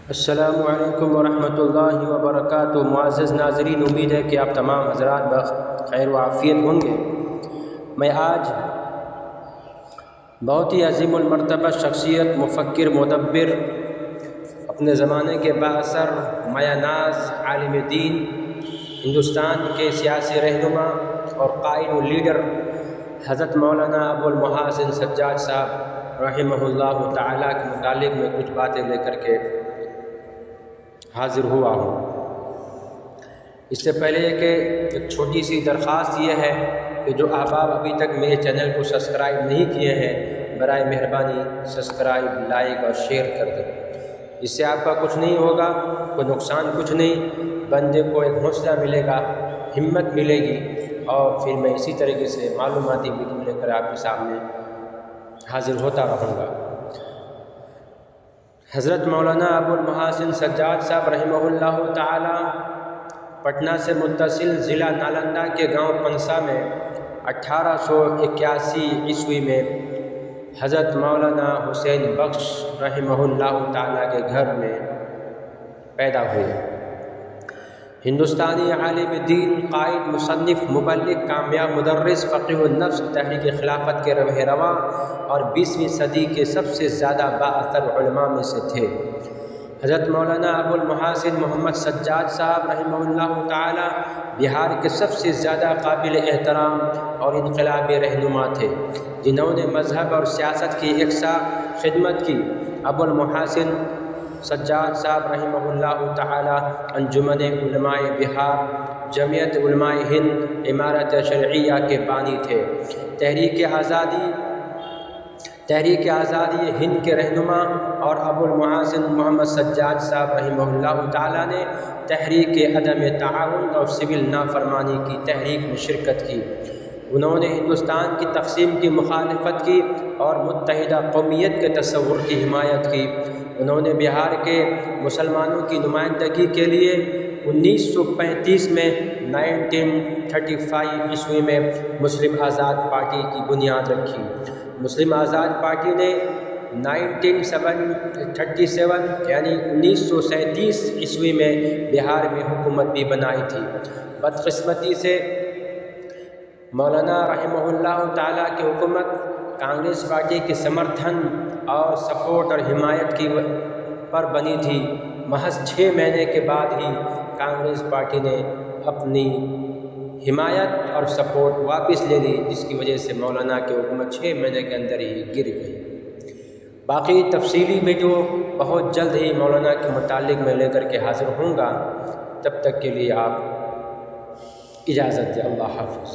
السلام علیکم ورحمۃ اللہ وبرکاتہ۔ معزز ناظرین، امید ہے کہ آپ تمام حضرات بخیر و عافیت ہوں گے۔ میں آج بہت ہی عظیم المرتبہ شخصیت، مفکر، مدبر، اپنے زمانے کے بااثر مایہ ناز عالم دین، ہندوستان کے سیاسی رہنما اور قائد و لیڈر حضرت مولانا ابو المحاسن سجاد صاحب رحمہ اللہ تعالیٰ کے متعلق میں کچھ باتیں لے کر کے حاضر ہوا ہوں۔ اس سے پہلے کہ ایک چھوٹی سی درخواست یہ ہے کہ جو احباب ابھی تک میرے چینل کو سبسکرائب نہیں کیے ہیں، برائے مہربانی سبسکرائب، لائک اور شیئر کر دیں۔ اس سے آپ کا کچھ نہیں ہوگا، کوئی نقصان کچھ نہیں، بندے کو ایک حوصلہ ملے گا، ہمت ملے گی، اور پھر میں اسی طریقے سے معلوماتی ویڈیو لے کر آپ کے سامنے حاضر ہوتا رہوں گا۔ حضرت مولانا ابو المحاسن سجاد صاحب رحمہ اللہ تعالی پٹنہ سے متصل ضلع نالندہ کے گاؤں پنسا میں 1881 عیسوی میں حضرت مولانا حسین بخش رحمہ اللہ تعالی کے گھر میں پیدا ہوئے۔ ہندوستانی عالم دین، قائد، مصنف، مبلغ، کامیاب مدرس، فقیہ النفس، تحریک خلافت کے رہ رواں اور 20ویں صدی کے سب سے زیادہ بااثر علماء میں سے تھے۔ حضرت مولانا ابو المحاسن محمد سجاد صاحب رحمہ اللہ تعالی بہار کے سب سے زیادہ قابل احترام اور انقلابی رہنما تھے، جنہوں نے مذہب اور سیاست کی یکساں خدمت کی۔ ابو المحاسن سجاد صاحب رحمہ اللہ تعالی انجمن علماء بہار، جمعیت علماء ہند، امارت شرعیہ کے بانی تھے۔ تحریک آزادی ہند کے رہنما، اور ابو المحاسن محمد سجاد صاحب رحمہ اللہ تعالی نے تحریک عدم تعاون اور سول نافرمانی کی تحریک میں شرکت کی۔ انہوں نے ہندوستان کی تقسیم کی مخالفت کی اور متحدہ قومیت کے تصور کی حمایت کی۔ انہوں نے بہار کے مسلمانوں کی نمائندگی کے لیے 1935 میں 1935 عیسوی میں مسلم آزاد پارٹی کی بنیاد رکھی۔ مسلم آزاد پارٹی نے 1937 یعنی 1937 عیسوی میں بہار میں حکومت بھی بنائی تھی۔ بدقسمتی سے مولانا رحمہ اللہ تعالیٰ کی حکومت کانگریس پارٹی کے سمرتھن اور سپورٹ اور حمایت پر بنی تھی۔ محض 6 مہینے کے بعد ہی کانگریس پارٹی نے اپنی حمایت اور سپورٹ واپس لے لی، جس کی وجہ سے مولانا کی حکومت 6 مہینے کے اندر ہی گر گئی۔ باقی تفصیلی ویڈیو بہت جلد ہی مولانا کے متعلق میں لے کر کے حاضر ہوں گا۔ تب تک کے لیے آپ اجازت دیں۔ اللہ حافظ۔